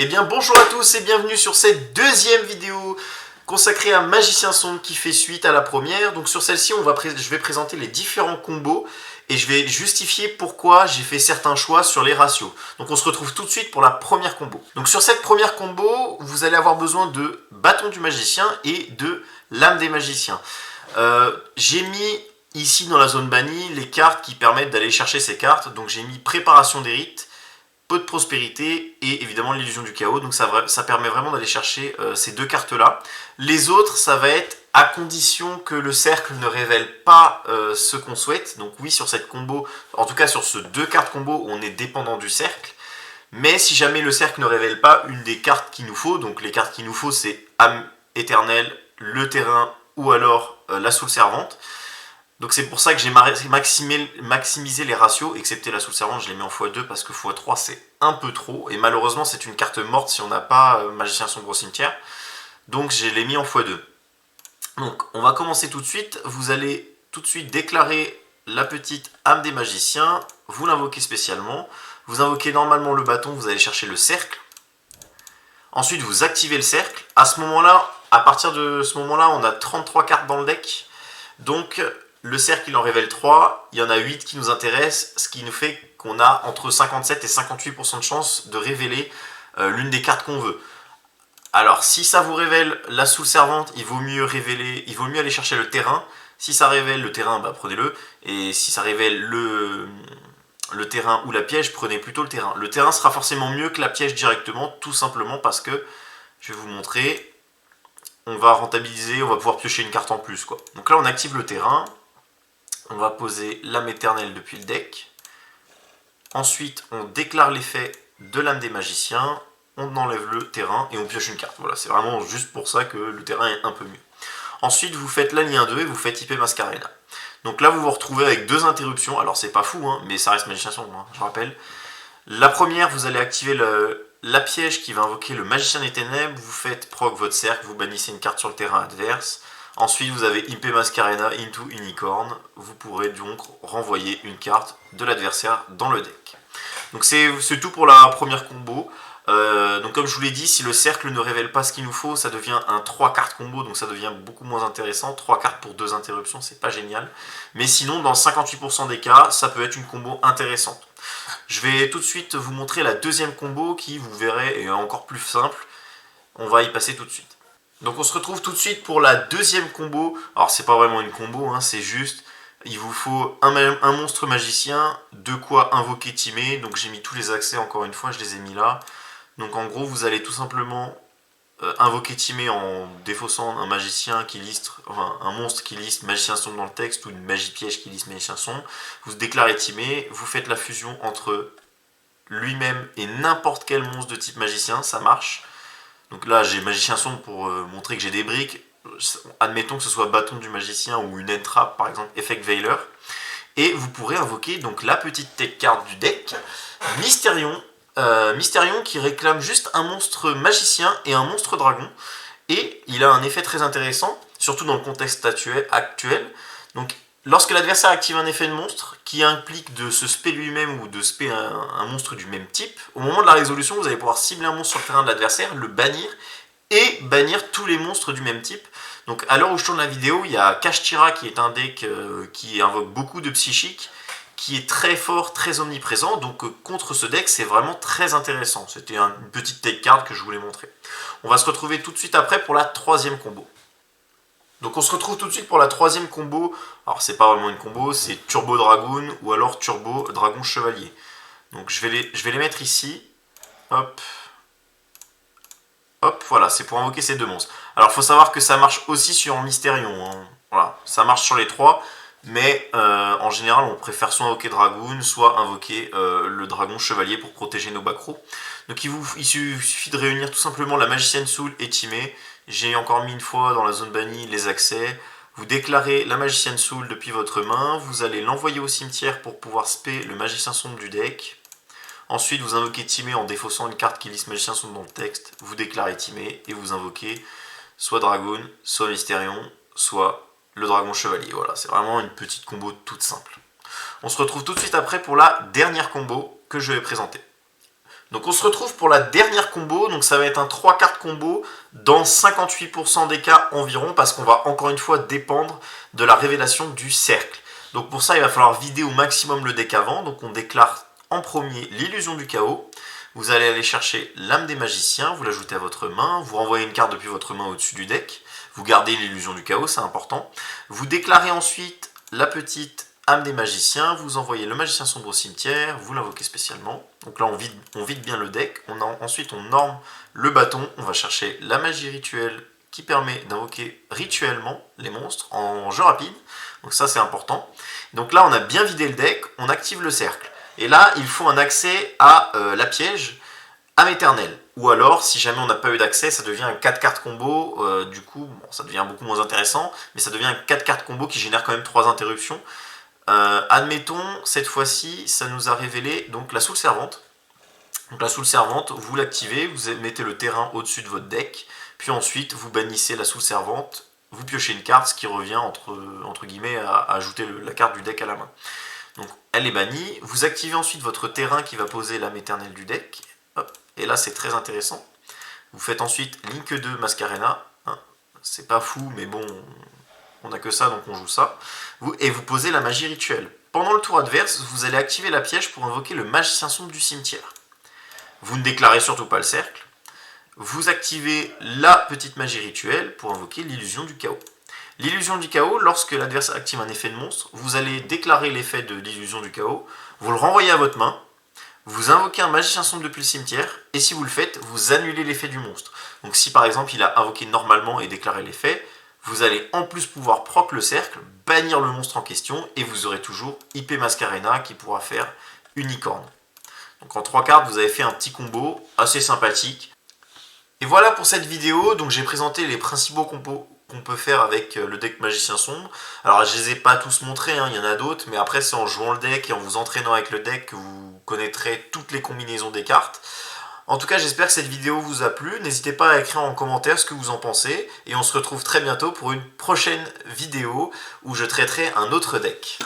Eh bien bonjour à tous et bienvenue sur cette deuxième vidéo consacrée à Magicien Sombre qui fait suite à la première. Donc sur celle-ci, je vais présenter les différents combos et je vais justifier pourquoi j'ai fait certains choix sur les ratios. Donc on se retrouve tout de suite pour la première combo. Donc sur cette première combo, vous allez avoir besoin de Bâton du Magicien et de Lame des Magiciens. J'ai mis ici dans la zone bannie les cartes qui permettent d'aller chercher ces cartes. Donc j'ai mis Préparation des rites, Pot de prospérité et évidemment l'illusion du chaos. Donc ça permet vraiment d'aller chercher ces deux cartes là. Les autres, ça va être à condition que le cercle ne révèle pas ce qu'on souhaite. Donc oui, sur cette combo, en tout cas sur ce deux cartes combo, on est dépendant du cercle. Mais si jamais le cercle ne révèle pas une des cartes qu'il nous faut, donc les cartes qu'il nous faut c'est âme éternelle, le terrain ou alors la soul servante. Donc c'est pour ça que j'ai maximisé les ratios, excepté la soul servante, je l'ai mis en x2 parce que x3 c'est un peu trop, et malheureusement c'est une carte morte si on n'a pas Magicien Sombre au cimetière, donc je l'ai mis en x2. Donc on va commencer tout de suite, vous allez tout de suite déclarer la petite âme des magiciens, vous l'invoquez spécialement, vous invoquez normalement le bâton, vous allez chercher le cercle, ensuite vous activez le cercle, à ce moment-là, à partir de ce moment-là, on a 33 cartes dans le deck, donc le cercle il en révèle 3, il y en a 8 qui nous intéressent, ce qui nous fait qu'on a entre 57 et 58% de chance de révéler l'une des cartes qu'on veut. Alors si ça vous révèle la soul servante, il vaut mieux aller chercher le terrain. Si ça révèle le terrain, bah, prenez-le. Et si ça révèle le terrain ou la piège, prenez plutôt le terrain. Le terrain sera forcément mieux que la piège directement, tout simplement parce que, je vais vous montrer, on va rentabiliser, on va pouvoir piocher une carte en plus, quoi. Donc là on active le terrain. On va poser l'âme éternelle depuis le deck. Ensuite, on déclare l'effet de l'âme des magiciens. On enlève le terrain et on pioche une carte. Voilà, c'est vraiment juste pour ça que le terrain est un peu mieux. Ensuite, vous faites la ligne 2 et vous faites IP Mascarena. Donc là, vous vous retrouvez avec deux interruptions. Alors, c'est pas fou, hein, mais ça reste Magicien Sombre, hein, je rappelle. La première, vous allez activer la piège qui va invoquer le Magicien des Ténèbres. Vous faites proc votre cercle, vous bannissez une carte sur le terrain adverse. Ensuite, vous avez IP Mascarena into Unicorn. Vous pourrez donc renvoyer une carte de l'adversaire dans le deck. Donc c'est tout pour la première combo. Donc comme je vous l'ai dit, si le cercle ne révèle pas ce qu'il nous faut, ça devient un 3 cartes combo, donc ça devient beaucoup moins intéressant. 3 cartes pour 2 interruptions, c'est pas génial. Mais sinon, dans 58% des cas, ça peut être une combo intéressante. Je vais tout de suite vous montrer la deuxième combo qui, vous verrez, est encore plus simple. On va y passer tout de suite. Donc on se retrouve tout de suite pour la deuxième combo. Alors c'est pas vraiment une combo, hein, c'est juste, il vous faut un monstre magicien, de quoi invoquer Timé. Donc j'ai mis tous les accès encore une fois, je les ai mis là. Donc en gros vous allez tout simplement invoquer Timé en défaussant un magicien qui liste, enfin un monstre qui liste Magicien Sombre dans le texte ou une magie piège qui liste Magicien Sombre. Vous déclarez Timé, vous faites la fusion entre lui-même et n'importe quel monstre de type magicien, ça marche. Donc là, j'ai Magicien Sombre pour montrer que j'ai des briques. Admettons que ce soit Bâton du Magicien ou une entrap, par exemple, Effect Veiler. Et vous pourrez invoquer donc la petite tech card du deck, Mysterion. Mysterion qui réclame juste un monstre magicien et un monstre dragon. Et il a un effet très intéressant, surtout dans le contexte actuel. Donc lorsque l'adversaire active un effet de monstre qui implique de se spé lui-même ou de spé un monstre du même type, au moment de la résolution, vous allez pouvoir cibler un monstre sur le terrain de l'adversaire, le bannir et bannir tous les monstres du même type. Donc à l'heure où je tourne la vidéo, il y a Kashtira qui est un deck qui invoque beaucoup de psychiques, qui est très fort, très omniprésent, donc contre ce deck c'est vraiment très intéressant. C'était une petite tech card que je voulais montrer. On va se retrouver tout de suite après pour la troisième combo. Donc on se retrouve tout de suite pour la troisième combo. Alors c'est pas vraiment une combo, c'est Turbo Dragoon ou alors Turbo Dragon Chevalier. Donc je vais les mettre ici. Hop. Hop, voilà, c'est pour invoquer ces deux monstres. Alors il faut savoir que ça marche aussi sur Mysterion. Hein. Voilà, ça marche sur les trois. Mais en général, on préfère soit invoquer Dragoon, soit invoquer le Dragon Chevalier pour protéger nos backrows. Donc il suffit de réunir tout simplement la Magicienne Soul et Timé. J'ai encore mis une fois dans la zone bannie les accès. Vous déclarez la Magicienne Soul depuis votre main. Vous allez l'envoyer au cimetière pour pouvoir spé le Magicien Sombre du deck. Ensuite, vous invoquez Timé en défaussant une carte qui liste Magicien Sombre dans le texte. Vous déclarez Timé et vous invoquez soit Dragoon, soit Mysterion, soit le Dragon Chevalier. Voilà, c'est vraiment une petite combo toute simple. On se retrouve tout de suite après pour la dernière combo que je vais présenter. Donc on se retrouve pour la dernière combo, donc ça va être un 3 cartes combo dans 58% des cas environ, parce qu'on va encore une fois dépendre de la révélation du cercle. Donc pour ça il va falloir vider au maximum le deck avant, donc on déclare en premier l'illusion du chaos. Vous allez aller chercher l'âme des magiciens, vous l'ajoutez à votre main, vous renvoyez une carte depuis votre main au-dessus du deck, vous gardez l'illusion du chaos, c'est important. Vous déclarez ensuite la petite âme des magiciens, vous envoyez le magicien sombre au cimetière, vous l'invoquez spécialement. Donc là on vide bien le deck, ensuite on norme le bâton, on va chercher la magie rituelle qui permet d'invoquer rituellement les monstres en jeu rapide. Donc ça c'est important. Donc là on a bien vidé le deck, on active le cercle. Et là il faut un accès à la piège, âme éternelle. Ou alors, si jamais on n'a pas eu d'accès, ça devient un 4 cartes combo. Du coup, bon, ça devient beaucoup moins intéressant, mais ça devient un 4 cartes combo qui génère quand même 3 interruptions. Admettons, cette fois-ci, ça nous a révélé donc la Soul Servante. Donc la Soul Servante, vous l'activez, vous mettez le terrain au-dessus de votre deck, puis ensuite vous bannissez la Soul Servante, vous piochez une carte, ce qui revient entre guillemets à ajouter la carte du deck à la main. Donc elle est bannie, vous activez ensuite votre terrain qui va poser l'âme éternelle du deck. Hop. Et là c'est très intéressant. Vous faites ensuite Link 2 Mascarena. Hein. C'est pas fou, mais bon, on n'a que ça, donc on joue ça. Et vous posez la magie rituelle. Pendant le tour adverse, vous allez activer la piège pour invoquer le magicien sombre du cimetière. Vous ne déclarez surtout pas le cercle. Vous activez la petite magie rituelle pour invoquer l'illusion du chaos. L'illusion du chaos, lorsque l'adversaire active un effet de monstre, vous allez déclarer l'effet de l'illusion du chaos, vous le renvoyez à votre main, vous invoquez un magicien sombre depuis le cimetière, et si vous le faites, vous annulez l'effet du monstre. Donc si par exemple il a invoqué normalement et déclaré l'effet, vous allez en plus pouvoir proc le cercle, bannir le monstre en question, et vous aurez toujours IP Mascarena qui pourra faire unicorne. Donc en 3 cartes, vous avez fait un petit combo assez sympathique. Et voilà pour cette vidéo, donc j'ai présenté les principaux combos qu'on peut faire avec le deck Magicien Sombre. Alors je les ai pas tous montrés, hein, il y en a d'autres, mais après c'est en jouant le deck et en vous entraînant avec le deck que vous connaîtrez toutes les combinaisons des cartes. En tout cas j'espère que cette vidéo vous a plu, n'hésitez pas à écrire en commentaire ce que vous en pensez, et on se retrouve très bientôt pour une prochaine vidéo où je traiterai un autre deck.